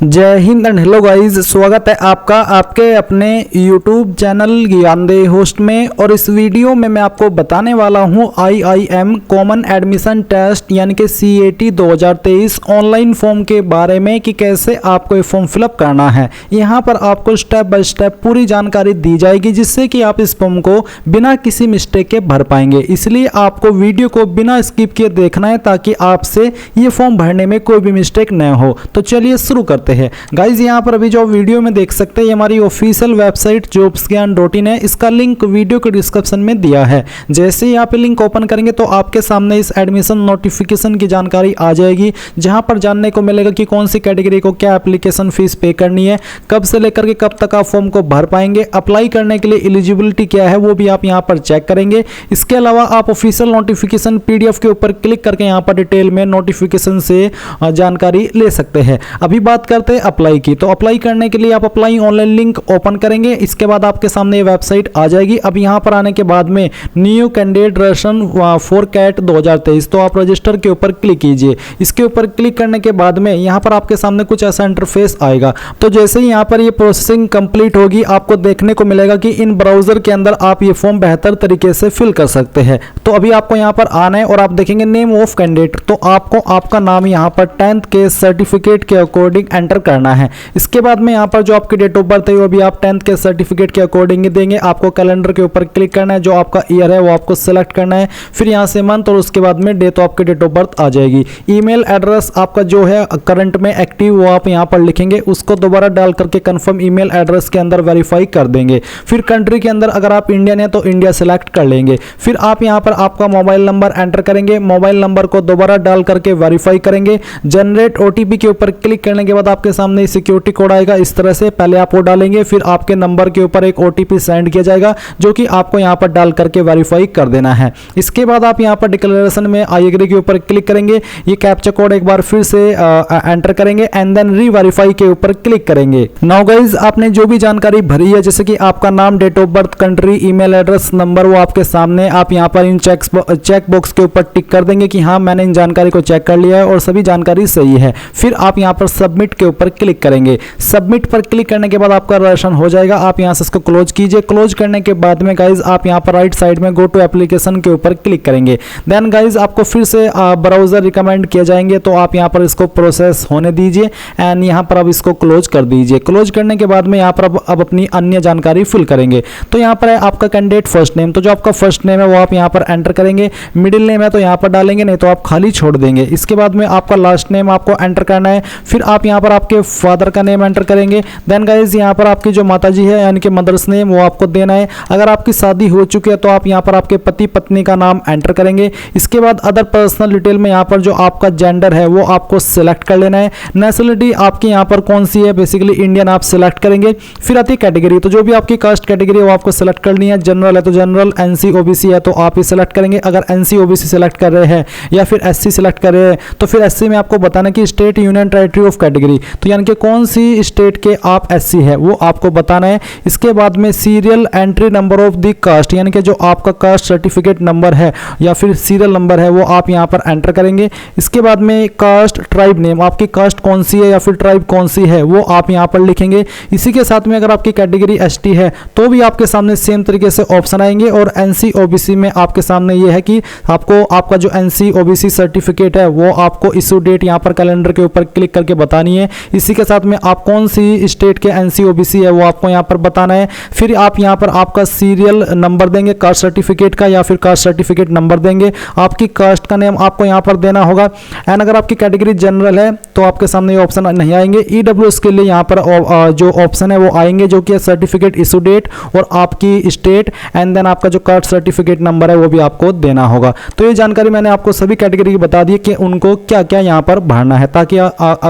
जय Hind and hello guys, स्वागत है आपका आपके अपने YouTube चैनल ज्ञानदेह होस्ट में। और इस वीडियो में मैं आपको बताने वाला हूं IIM कॉमन एडमिशन टेस्ट यानी कि CAT 2023 ऑनलाइन फॉर्म के बारे में कि कैसे आपको ये फॉर्म फिलअप करना है। यहां पर आपको स्टेप बाय स्टेप पूरी जानकारी दी जाएगी जिससे कि आप इस फॉर्म को बिना किसी मिस्टेक के भर पाएंगे। इसलिए आपको वीडियो को बिना स्किप किए देखना है ताकि आपसे ये फॉर्म भरने में कोई भी मिस्टेक न हो। तो चलिए शुरू करते हैं। गाइज यहाँ पर अभी जो वीडियो में देख सकते हैं ये हमारी ऑफिशियल वेबसाइट jobsgyan.in है। इसका लिंक वीडियो के डिस्क्रिप्शन में दिया है। जैसे ही यहाँ पे लिंक ओपन करेंगे तो आपके सामने इस एडमिशन नोटिफिकेशन की जानकारी आ जाएगी, जहां पर जानने को मिलेगा कि कौन सी कैटेगरी को क्या एप्लीकेशन फीस पे करनी है, कब से लेकर के कब तक आप फॉर्म को भर पाएंगे, अप्लाई करने के लिए एलिजिबिलिटी क्या है वो भी आप यहाँ पर चेक करेंगे। इसके अलावा आप ऑफिशियल नोटिफिकेशन PDF के ऊपर क्लिक करके यहाँ पर डिटेल में नोटिफिकेशन से जानकारी ले सकते हैं। अभी बात करते हैं अप्लाई की। तो अप्लाई करने के लिए आप अप्लाई ऑनलाइन लिंक ओपन करेंगे। इसके बाद आपके सामने ये वेबसाइट आ जाएगी। अब यहाँ पर आने के बाद में new candidate registration for CAT 2023 तो आप रजिस्टर के ऊपर क्लिक कीजिए। इसके ऊपर क्लिक करने के बाद में यहाँ पर आपके सामने कुछ ऐसा इंटरफेस आएगा। तो जैसे ही यहाँ पर ये प्रोसेसिंग कंप्लीट होगी आपको देखने को मिलेगा कि इन ब्राउजर के अंदर आप ये फॉर्म बेहतर तरीके से फिल कर सकते हैं। तो अभी आपको यहाँ पर आना है और आप देखेंगे नेम ऑफ कैंडिडेट, तो आपको आपका नाम यहाँ पर 10th के सर्टिफिकेट के अकॉर्डिंग एंटर करना है। इसके बाद में यहाँ पर जो आपकी डेट ऑफ बर्थ है वो भी आप 10th के सर्टिफिकेट के अकॉर्डिंग देंगे। आपको कैलेंडर के ऊपर क्लिक करना है, जो आपका ईयर है वो आपको सेलेक्ट करना है, फिर यहाँ से मंथ और उसके बाद में डे, तो आपकी डेट ऑफ बर्थ आ जाएगी। ईमेल एड्रेस आपका जो है करंट में एक्टिव वो आप यहाँ पर लिखेंगे, उसको दोबारा डाल करके कंफर्म ईमेल एड्रेस के अंदर वेरीफाई कर देंगे। फिर कंट्री के अंदर अगर आप इंडियन है तो इंडिया सेलेक्ट कर लेंगे। फिर आप यहाँ पर आपका मोबाइल नंबर एंटर करेंगे, मोबाइल नंबर को दोबारा डाल करके वेरीफाई करेंगे। जनरेट OTP के ऊपर क्लिक करने के बाद आपके सामने सिक्योरिटी कोड आएगा। इस तरह से पहले आप वो डालेंगे, फिर आपके नंबर के ऊपर एक OTP सेंड किया जाएगा जो कि आपको यहाँ पर डाल करके वेरीफाई कर देना है। इसके बाद आप यहाँ पर डिक्लेरेशन में आई एग्री के ऊपर क्लिक करेंगे, ये कैप्चा कोड एक बार फिर से एंटर करेंगे एंड देन रीवेरीफाई के ऊपर क्लिक करेंगे। नाउ गाइज आपने जो भी जानकारी भरी है जैसे कि आपका नाम, date of birth, country, email address, number, वो आपके सामने आप यहाँ पर इन चेक बॉक्स के ऊपर टिक कर देंगे कि हाँ मैंने इन जानकारी को चेक कर लिया है और सभी जानकारी सही है। फिर आप यहाँ पर सबमिट के ऊपर क्लिक करेंगे। सबमिट पर क्लिक करने के बाद आपका रजिस्ट्रेशन हो जाएगा। आप यहाँ से इसको क्लोज कीजिए। क्लोज करने के बाद में गाइज आप यहाँ पर राइट साइड में गो टू एप्लीकेशन के ऊपर क्लिक करेंगे। देन गाइज आपको फिर से ब्राउजर रिकमेंड किए जाएंगे, तो आप यहाँ पर इसको प्रोसेस होने दीजिए एंड यहाँ पर अब इसको क्लोज कर दीजिए। क्लोज करने के बाद में यहाँ पर अब अपनी अन्य जानकारी फिल करेंगे। तो यहाँ पर है आपका कैंडिडेट फर्स्ट नेम, तो जो आपका फर्स्ट नेम है वो आप यहाँ पर एंटर करेंगे। मिडिल नेम है तो यहाँ पर डालेंगे, नहीं तो आप खाली छोड़ देंगे। इसके बाद में आपका लास्ट नेम आपको एंटर करना है। फिर आप यहाँ पर आपके फादर का नेम एंटर करेंगे। देन गाइज यहाँ पर आपकी जो माताजी है यानी कि मदर्स नेम वो आपको देना है। अगर आपकी शादी हो चुकी है तो आप यहाँ पर आपके पति पत्नी का नाम एंटर करेंगे। इसके बाद अदर पर्सनल डिटेल में यहाँ पर जो आपका जेंडर है वो आपको सिलेक्ट कर लेना है। नेशनलिटी आपकी यहाँ पर कौन सी है, बेसिकली इंडियन आप सिलेक्ट करेंगे। फिर आती है कैटेगरी, तो जो भी आपकी कास्ट कैटेगरी है वो आपको सिलेक्ट करनी है। जनरल है तो जनरल, NC OBC है तो आप ही सिलेक्ट करेंगे। अगर NC OBC सिलेक्ट कर रहे हैं या फिर SC सिलेक्ट कर रहे हैं तो फिर SC में आपको बताना कि state union territory of category, तो यानी कि कौन सी स्टेट के आप SC है वो आपको बताना है। इसके बाद में serial entry number of the caste यानी कि जो आपका कास्ट सर्टिफिकेट नंबर है या फिर सीरियल नंबर है वो आप यहाँ पर एंटर करेंगे। इसके बाद में कास्ट ट्राइब नेम, आपकी कास्ट कौन सी है या फिर ट्राइब कौन सी है वो आप यहाँ पर लिखेंगे। इसी के साथ में अगर आपकी कैटेगरी ST है तो भी आपके सामने सेम तरीके से ऑप्शन आएंगे। और NC OBC में आपके सामने ये है कि आपको आपका जो NC OBC सर्टिफिकेट है वो आपको इशू डेट यहाँ पर कैलेंडर के ऊपर क्लिक करके बतानी है। इसी के साथ में आप कौन सी स्टेट के NC OBC है वो आपको यहाँ पर बताना है। फिर आप यहाँ पर आपका सीरियल नंबर देंगे कास्ट सर्टिफिकेट का या फिर कास्ट सर्टिफिकेट नंबर देंगे। आपकी कास्ट का नेम आपको यहाँ पर देना होगा। एंड अगर आपकी कैटेगरी जनरल है तो आपके सामने ये ऑप्शन नहीं आएंगे। EWS के लिए यहाँ पर जो ऑप्शन है वो आएंगे जो कि सर्टिफिकेट इशू डेट और आपकी स्टेट एंड देन आपका जो कास्ट सर्टिफिकेट नंबर है वो भी आपको देना होगा। तो ये जानकारी मैंने आपको सभी कैटेगरी की बता दी कि उनको क्या क्या यहाँ पर भरना है, ताकि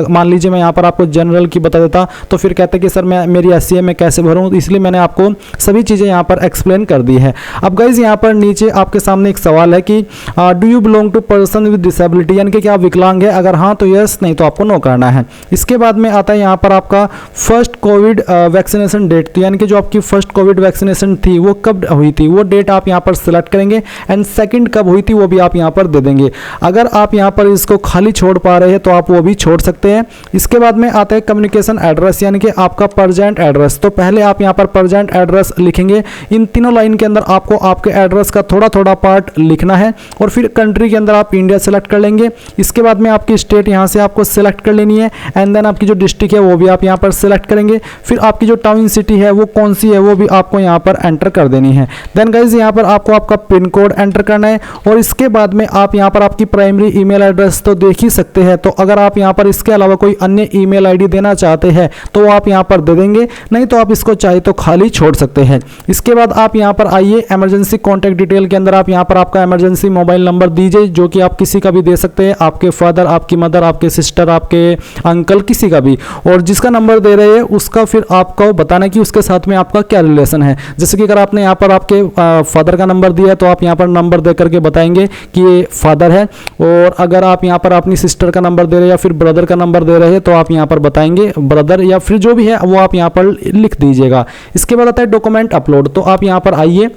मान लीजिए मैं यहाँ पर आपको जनरल की बता देता तो फिर कहते कि सर मैं मेरी SC है मैं कैसे भरूँ, इसलिए मैंने आपको सभी चीज़ें यहाँ पर एक्सप्लेन कर दी है। अब गाइज यहाँ पर नीचे आपके सामने एक सवाल है कि do you belong to person with disability, यानी कि क्या आप विकलांग है, अगर हाँ तो यस, नहीं तो आपको नो करना है। इसके बाद में आता है यहाँ पर आपका फर्स्ट कोविड वैक्सीनेशन डेट, तो यानी कि जो आपकी फर्स्ट कोविड वैक्सीनेशन थी वो कब हुई थी वो डेट आप यहाँ पर सिलेक्ट करेंगे। एंड सेकंड कब हुई थी वो भी आप यहाँ पर दे देंगे। अगर आप यहाँ पर इसको खाली छोड़ पा रहे हैं तो आप वो भी छोड़ सकते हैं। इसके बाद में आता है कम्युनिकेशन एड्रेस यानी कि आपका प्रेजेंट एड्रेस। तो पहले आप यहाँ पर प्रेजेंट एड्रेस लिखेंगे। इन तीनों लाइन के अंदर आपको आपके एड्रेस का थोड़ा थोड़ा पार्ट लिखना है और फिर कंट्री के अंदर आप इंडिया सेलेक्ट कर लेंगे। इसके बाद में आपकी स्टेट यहाँ से आपको सेलेक्ट कर लेनी है एंड देन आपकी जो डिस्ट्रिक्ट है वो भी आप यहाँ पर सेलेक्ट करेंगे। फिर आपकी जो टाउन सिटी है वो कौन सी है वो भी आपको यहाँ पर एंटर कर देनी है। देन गाइज यहाँ पर आपको आपका पिन कोड एंटर करना है और इसके बाद में आप यहाँ पर आपकी प्राइमरी ईमेल एड्रेस तो देख ही सकते हैं। तो अगर आप यहाँ पर इसके अलावा कोई अन्य ईमेल आईडी देना चाहते हैं तो आप यहाँ पर दे देंगे, नहीं तो आप इसको चाहे तो खाली छोड़ सकते हैं। इसके बाद आप यहाँ पर आइए इमरजेंसी कॉन्टैक्ट डिटेल के अंदर आप यहाँ पर आपका इमरजेंसी मोबाइल नंबर दीजिए, जो कि आप किसी का भी दे सकते हैं, आपके फादर, आपकी मदर, आपके सिस्टर, आपके अंकल, किसी का भी। और जिसका नंबर दे रहे हैं उसका फिर आपको बताना कि उसके साथ में आपका क्या रिलेशन है। जैसे कि अगर आपने यहाँ पर आपके फादर का नंबर दिया है तो आप यहाँ पर नंबर दे करके बताएंगे कि ये फादर है। और अगर आप यहाँ पर अपनी सिस्टर का नंबर दे रहे हैं या फिर ब्रदर का नंबर दे रहे हैं तो आप यहाँ पर बताएंगे ब्रदर, या फिर जो भी है वो आप यहाँ पर लिख दीजिएगा। इसके बाद आता है डॉक्यूमेंट अपलोड। तो आप यहाँ पर आइए,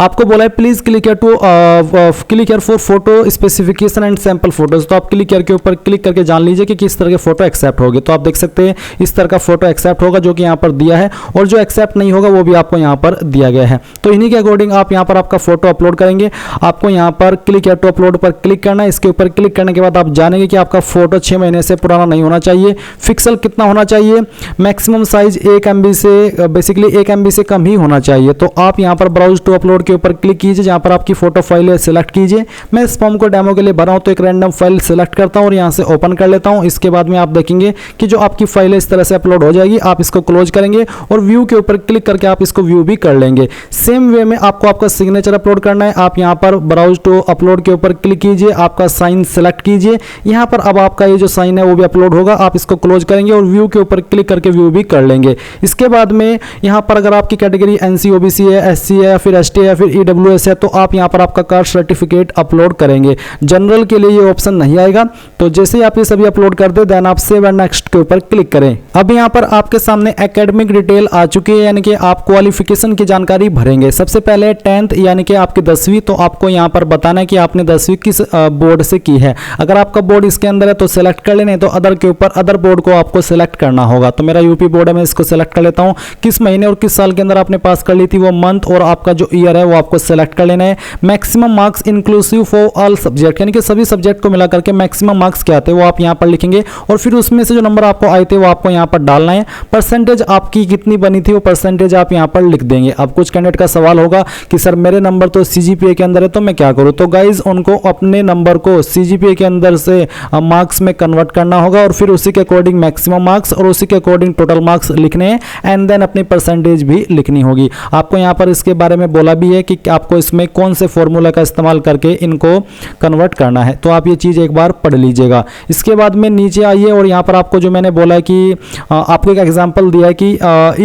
आपको बोला है please click here for photo specification and sample photos. तो आप क्लिक हियर के ऊपर क्लिक करके जान लीजिए कि किस तरह के फोटो एक्सेप्ट होगी। तो आप देख सकते हैं इस तरह का फोटो एक्सेप्ट होगा जो कि यहाँ पर दिया है, और जो एक्सेप्ट नहीं होगा वो भी आपको यहाँ पर दिया गया है। तो इन्हीं के अकॉर्डिंग आप यहाँ पर आपका फोटो अपलोड करेंगे। आपको यहाँ पर क्लिक हियर टू अपलोड पर क्लिक करना है। इसके ऊपर क्लिक करने के बाद आप जानेंगे कि आपका फोटो 6 महीने से पुराना नहीं होना चाहिए। पिक्सल कितना होना चाहिए, मैक्सिमम साइज 1 MB से बेसिकली 1 MB से कम ही होना चाहिए। तो आप यहाँ पर ब्राउज टू अपलोड के ऊपर क्लिक कीजिए, जहां पर आपकी फोटो फाइल है सिलेक्ट कीजिए। मैं इस फॉर्म को डेमो के लिए भरा हूं तो एक रैंडम फाइल सिलेक्ट करता हूं और यहां से ओपन कर लेता हूं। इसके बाद में आप देखेंगे कि जो आपकी फाइल है इस तरह से अपलोड हो जाएगी। आप इसको क्लोज करेंगे और व्यू के ऊपर क्लिक करके आप इसको व्यू भी कर लेंगे। सेम वे में आपको आपका सिग्नेचर अपलोड करना है। आप यहां पर ब्राउज टू अपलोड के ऊपर क्लिक कीजिए, आपका साइन सेलेक्ट कीजिए। यहां पर अब आपका ये जो साइन है वो भी अपलोड होगा। आप इसको क्लोज करेंगे और व्यू के ऊपर क्लिक करके व्यू भी कर लेंगे। इसके बाद में यहां पर अगर आपकी कैटेगरी NC OBC है, SC है या फिर ST है या फिर EWS है तो आप यहां पर आपका कास्ट सर्टिफिकेट अपलोड करेंगे। जनरल के लिए ये ऑप्शन नहीं आएगा। तो जैसे ही आप ये सभी अपलोड कर दे देन आप सेव एंड नेक्स्ट के ऊपर क्लिक करें। अब यहां पर आपके सामने एकेडमिक डिटेल आ चुकी है, यानी कि आप क्वालिफिकेशन की जानकारी भरेंगे। सबसे पहले 10th यानी कि आपकी 10वीं। तो आपको यहां पर बताना है कि आपने 10वीं किस बोर्ड से की है। अगर आपका बोर्ड इसके अंदर है तो सिलेक्ट कर लेने, तो अदर के ऊपर अदर बोर्ड को आपको सिलेक्ट करना होगा। तो मेरा यूपी बोर्ड है, मैं इसको सिलेक्ट कर लेता हूं। किस महीने और किस साल के अंदर आपने पास कर ली थी वो मंथ और आपका जो ईयर है वो आपको सिलेक्ट कर लेना है। Maximum marks inclusive for all subject, यानी कि सभी सब्जेक्ट को मिलाकर के मैक्सिमम मार्क्स क्या आते हैं वो आप यहां पर लिखेंगे और फिर उसमें से जो नंबर आपको आए थे वो आपको यहां पर डालना है। परसेंटेज आपकी कितनी बनी थी वो परसेंटेज आप यहां पर लिख देंगे। अब कुछ कैंडिडेट का सवाल होगा कि सर मेरे नंबर तो CGPA के अंदर है तो मैं क्या करूं। तो गाइज उनको अपने नंबर को CGPA के अंदर से मार्क्स में कन्वर्ट करना होगा और फिर उसी के अकॉर्डिंग मैक्सिमम मार्क्स और उसी के अकॉर्डिंग टोटल मार्क्स लिखने हैं एंड देन अपनी परसेंटेज भी लिखनी होगी। आपको यहां पर इसके बारे में बोला भी है कि आपको इसमें कौन से फॉर्मूला का इस्तेमाल करके इनको कन्वर्ट करना है। तो आप ये चीज़ एक बार पढ़ लीजिएगा। इसके बाद में नीचे आइए और यहाँ पर आपको जो मैंने बोला है कि आपको एक एग्जांपल दिया है कि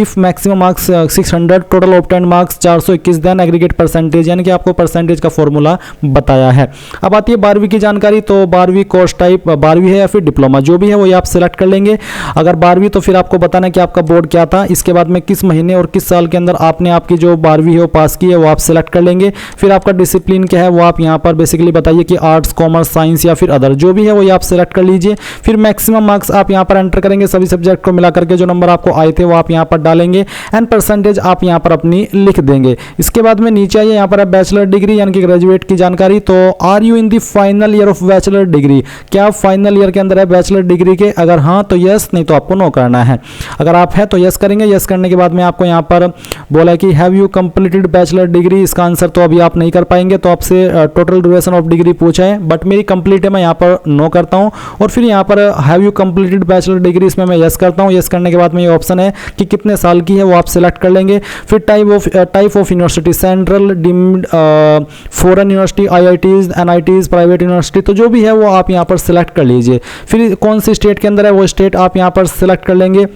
if maximum marks 600 total obtained marks 421 then aggregate percentage, यानी कि आपको परसेंटेज का फॉर्मूला बताया है। अब आती है 12वीं की जानकारी। तो 12वीं कोर्स टाइप 12वीं है या फिर डिप्लोमा, जो भी है वो आप सिलेक्ट कर लेंगे। अगर 12वीं तो फिर आपको बताना है कि आपका बोर्ड क्या था। इसके बाद में किस महीने और किस साल के अंदर आपने आपकी जो 12वीं है वो पास की है वो आप सिलेक्ट कर लेंगे। फिर आपका डिसिप्लिन क्या है वो आप यहाँ पर बेसिकली बताइए कि आर्ट्स, कॉमर्स, साइंस या फिर अदर, जो भी है वो आप सिलेक्ट कर लीजिए। फिर मैक्सिमम मार्क्स आप यहाँ पर एंटर करेंगे। सभी सब्जेक्ट को मिलाकर के जो नंबर आपको आए थे वो आप यहाँ पर डालेंगे एंड परसेंटेज आप यहाँ पर अपनी लिख देंगे। इसके बाद में नीचे आइए, यहाँ पर है बैचलर डिग्री यानी कि ग्रेजुएट की जानकारी। तो are you in the final year of bachelor degree, क्या आप फाइनल ईयर के अंदर है बैचलर डिग्री के? अगर हाँ तो यस, नहीं तो आपको नो करना है। अगर आप है तो यस करेंगे। यस करने के बाद में आपको यहाँ पर बोला कि have you completed bachelor degree. इसका आंसर तो अभी आप नहीं कर पाएंगे, तो आपसे टोटल ड्यूरेशन ऑफ डिग्री पूछा है, बट मेरी कंप्लीट है, मैं यहाँ पर नो करता हूँ। और फिर यहाँ पर have you completed bachelor degree, इसमें मैं यस करता हूँ। यस करने के बाद में ये ऑप्शन है कि कितने साल की है वो आप सिलेक्ट कर लेंगे। फिर type of university, central, deemed, foreign university, IITs, NITs, private university, तो जो भी है वो आप यहाँ पर सिलेक्ट कर लीजिए। फिर कौन सी स्टेट के अंदर है वो स्टेट आप यहाँ पर सिलेक्ट कर लेंगे।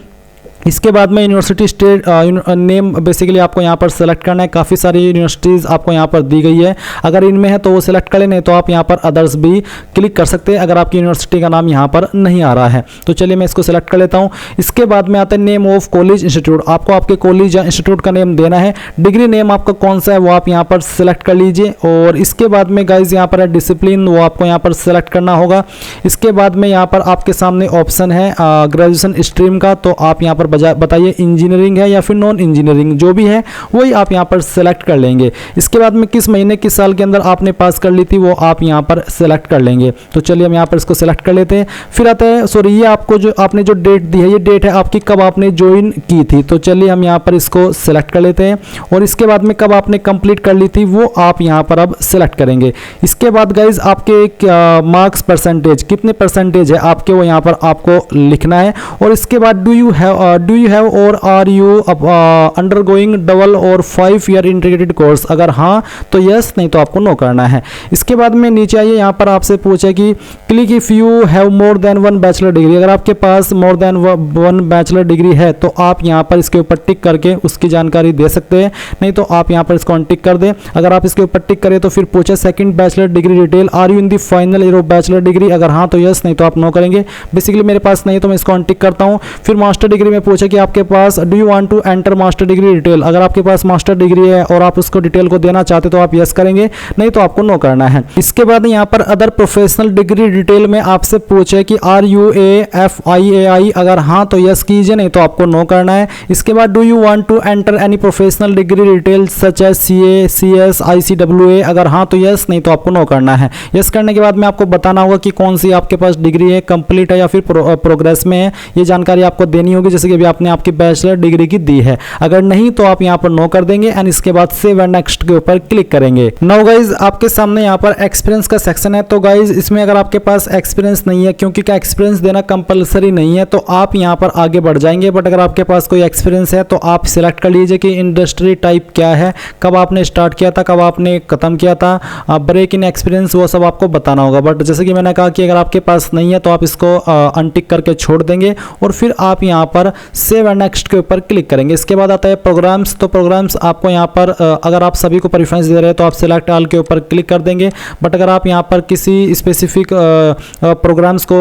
इसके बाद में यूनिवर्सिटी स्टेट नेम बेसिकली आपको यहाँ पर सेलेक्ट करना है। काफ़ी सारी यूनिवर्सिटीज़ आपको यहाँ पर दी गई है, अगर इनमें है तो वो सिलेक्ट करें, नहीं तो आप यहाँ पर अदर्स भी क्लिक कर सकते हैं अगर आपकी यूनिवर्सिटी का नाम यहाँ पर नहीं आ रहा है। तो चलिए मैं इसको सेलेक्ट कर लेता हूँ। इसके बाद में आता है नेम ऑफ कॉलेज इंस्टीट्यूट, आपको आपके कॉलेज या इंस्टीट्यूट का नेम देना है। डिग्री नेम आपका कौन सा है वो आप यहाँ पर सेलेक्ट कर लीजिए। और इसके बाद में गाइज यहाँ पर है डिसिप्लिन, वो आपको यहाँ पर सेलेक्ट करना होगा। इसके बाद में यहाँ पर आपके सामने ऑप्शन है ग्रेजुएशन स्ट्रीम का, तो आप यहाँ पर बताइए इंजीनियरिंग है या फिर नॉन इंजीनियरिंग, जो भी है वही आप यहाँ पर सेलेक्ट कर लेंगे। इसके बाद में किस महीने किस साल के अंदर आपने पास कर ली थी वो आप यहाँ पर सेलेक्ट कर लेंगे। तो चलिए हम यहाँ पर इसको सेलेक्ट कर लेते हैं। फिर आता है सॉरी, ये आपको जो आपने जो डेट दी है, ये डेट है आपकी कब आपने ज्वाइन की थी। तो चलिए हम यहाँ पर इसको सेलेक्ट कर लेते हैं। और इसके बाद में कब आपने कंप्लीट कर ली थी वो आप यहाँ पर अब सेलेक्ट करेंगे। इसके बाद गाइज आपके मार्क्स परसेंटेज कितने परसेंटेज है आपके, वो यहाँ पर आपको लिखना है। और इसके बाद डू यू हैव और आर यू अंडरगोइंग डबल और 5 ईयर इंटीग्रेटेड कोर्स, अगर हाँ तो यस, नहीं तो आपको नो करना है। इसके बाद में नीचे आइए, यहाँ पर आपसे पूछे कि click if you have more than 1 bachelor degree, अगर आपके पास मोर देन 1 बैचलर डिग्री है तो आप यहाँ पर इसके ऊपर टिक करके उसकी जानकारी दे सकते हैं, नहीं तो आप यहाँ पर इसको अनटिक कर दें। अगर आप इसके ऊपर टिक करें तो फिर पूछे second bachelor degree detail, are you in the final year of bachelor degree, अगर हाँ तो यस, नहीं तो आप नो करेंगे। बेसिकली मेरे पास नहीं है तो मैं इसको अनटिक करता हूँ। फिर मास्टर डिग्री में पूछे कि आपके पास do you want to enter master degree detail, अगर आपके पास मास्टर डिग्री है और आप उसको डिटेल को देना चाहते तो आप यस करेंगे, नहीं तो आपको नो करना है। इसके बाद यहाँ पर अदर प्रोफेशनल डिग्री डिटेल में आपसे पूछे कि आर यू AFIAI, अगर हाँ तो यस कीजिए, नहीं तो आपको नो करना है। इसके बाद do you want to enter any professional degree detail such as CA CS ICWA, अगर हाँ तो यस, नहीं तो आपको नो करना है। यस करने के बाद में आपको बताना होगा कि कौन सी आपके पास डिग्री है, कंप्लीट है या फिर प्रोग्रेस में है, ये जानकारी आपको देनी होगी, जैसे कि अभी आपने आपकी बैचलर डिग्री की दी है। अगर नहीं तो आप यहाँ पर नो कर देंगे एंड इसके बाद सेव एंड नेक्स्ट के ऊपर क्लिक करेंगे। नाउ गाइज आपके सामने यहाँ पर एक्सपीरियंस का सेक्शन है। तो गाइज इसमें अगर आपके पास एक्सपीरियंस नहीं है, क्योंकि क्या एक्सपीरियंस देना कंपलसरी नहीं है, तो आप यहाँ पर आगे बढ़ जाएंगे। बट अगर आपके पास कोई एक्सपीरियंस है तो आप सिलेक्ट कर लीजिए कि इंडस्ट्री टाइप क्या है, कब आपने स्टार्ट किया था, कब आपने खत्म किया था, ब्रेक इन एक्सपीरियंस, वो सब आपको बताना होगा। बट जैसे कि मैंने कहा कि अगर आपके पास नहीं है तो आप इसको अनटिक करके छोड़ देंगे और फिर आप यहाँ पर सेव एंड नेक्स्ट के ऊपर क्लिक करेंगे। इसके बाद आता है प्रोग्राम्स। तो प्रोग्राम्स आपको यहाँ पर अगर आप सभी को प्रेफरेंस दे रहे हैं तो आप सिलेक्ट ऑल के ऊपर क्लिक कर देंगे। बट अगर आप यहाँ पर किसी स्पेसिफिक प्रोग्राम्स को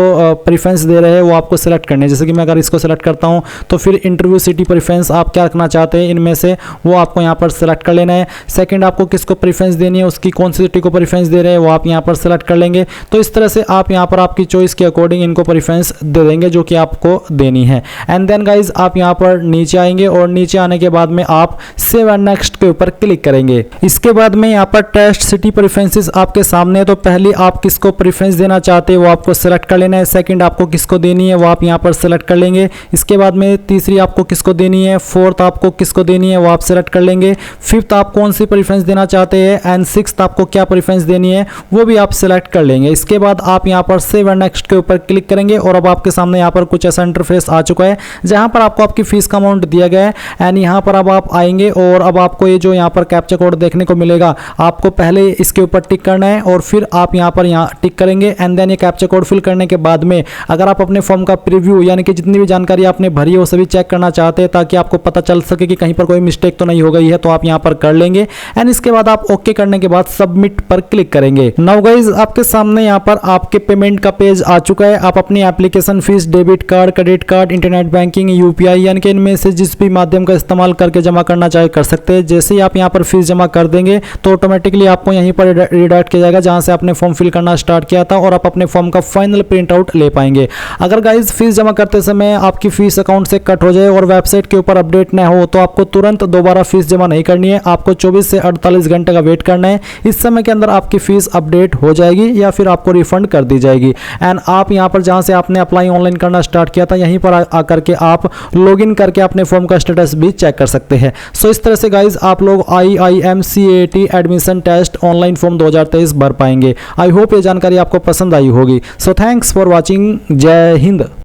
प्रेफरेंस दे रहे हैं वो आपको सिलेक्ट करने हैं। जैसे कि मैं अगर इसको सिलेक्ट करता हूँ तो फिर इंटरव्यू सिटी प्रेफरेंस आप क्या रखना चाहते हैं इनमें से, वो आपको यहाँ पर सिलेक्ट कर लेना है। सेकंड आपको किसको प्रेफरेंस देनी है, उसकी कौन सी सिटी को प्रेफरेंस दे रहे हैं वो आप यहाँ पर सिलेक्ट कर लेंगे। तो इस तरह से आप यहाँ पर आपकी चॉइस के अकॉर्डिंग इनको प्रेफरेंस दे देंगे जो कि आपको देनी है। एंड देन गाइज आप यहाँ पर नीचे आएंगे और नीचे आने के बाद में आप सेव एंड नेक्स्ट के ऊपर क्लिक करेंगे। इसके बाद में यहाँ पर टेस्ट सिटी प्रेफरेंसेस आपके सामने है। तो पहले आप किसको प्रेफरेंस देना चाहते हैं वो आपको सिलेक्ट कर लेना है। सेकंड आपको किसको देनी है वो आप यहाँ पर सिलेक्ट कर लेंगे। इसके बाद में तीसरी आपको किसको देनी है, फोर्थ आपको किसको देनी है वो आप सिलेक्ट कर लेंगे। फिफ्थ आप कौन सी प्रेफरेंस देना चाहते हैं एंड सिक्स्थ आपको क्या प्रेफरेंस देनी है वो भी आप सिलेक्ट कर लेंगे। इसके बाद आप यहाँ पर सेव एंड नेक्स्ट के ऊपर क्लिक करेंगे और अब आपके सामने यहाँ पर कुछ ऐसा इंटरफेस आ चुका है जहाँ पर आपको आपकी फीस का अमाउंट दिया गया है। एंड यहाँ पर अब आप आएंगे और अब आपको ये जो यहाँ पर कैप्चा कोड देखने को मिलेगा, आपको पहले इसके ऊपर टिक करना है और फिर आप यहाँ पर टिक करेंगे। एंड देन ये कैप्चा कोड फिल करने के बाद में अगर आप अपने फॉर्म का प्रीव्यू यानी कि जितनी भी जानकारी आपने भरी है वो सभी चेक करना चाहते हैं ताकि आपको पता चल सके कि कहीं पर कोई मिस्टेक तो नहीं हो गई है, तो आप यहाँ पर कर लेंगे। एंड इसके बाद आप ओके करने के बाद सबमिट पर क्लिक करेंगे। नाउ गाइज आपके सामने यहाँ पर आपके पेमेंट का पेज आ चुका है। आप अपनी application fees debit card, credit card, internet banking, UPI यानी कि इनमें से जिस भी माध्यम का इस्तेमाल करके जमा करना चाहे कर सकते हैं। जैसे ही आप यहाँ पर फीस जमा कर देंगे तो ऑटोमेटिकली आपको यहीं पर रिडायरेक्ट किया जाएगा जहाँ से आपने फॉर्म फिल करना स्टार्ट किया था और आप अपने फॉर्म का फाइनल प्रिंट आउट ले पाएंगे। अगर गाइज फीस जमा करते समय आपकी फीस अकाउंट से कट हो जाए और वेबसाइट के ऊपर अपडेट न हो तो आपको तुरंत दोबारा फीस जमा नहीं करनी है, आपको 24 से 48 घंटे का वेट करना है। इस समय के अंदर आपकी फीस अपडेट हो जाएगी या फिर आपको रिफंड कर दी जाएगी। एंड आप यहाँ पर जहाँ से आपने अप्लाई ऑनलाइन करना स्टार्ट किया था यहीं पर आकर के आप लॉगिन करके अपने फॉर्म का स्टेटस भी चेक कर सकते हैं। सो इस तरह से गाइज आप लोग IIM CAT admission test online form 2023 भर पाएंगे। आई होप ये जानकारी आपको पसंद आई होगी। So thanks for watching. जय हिंद।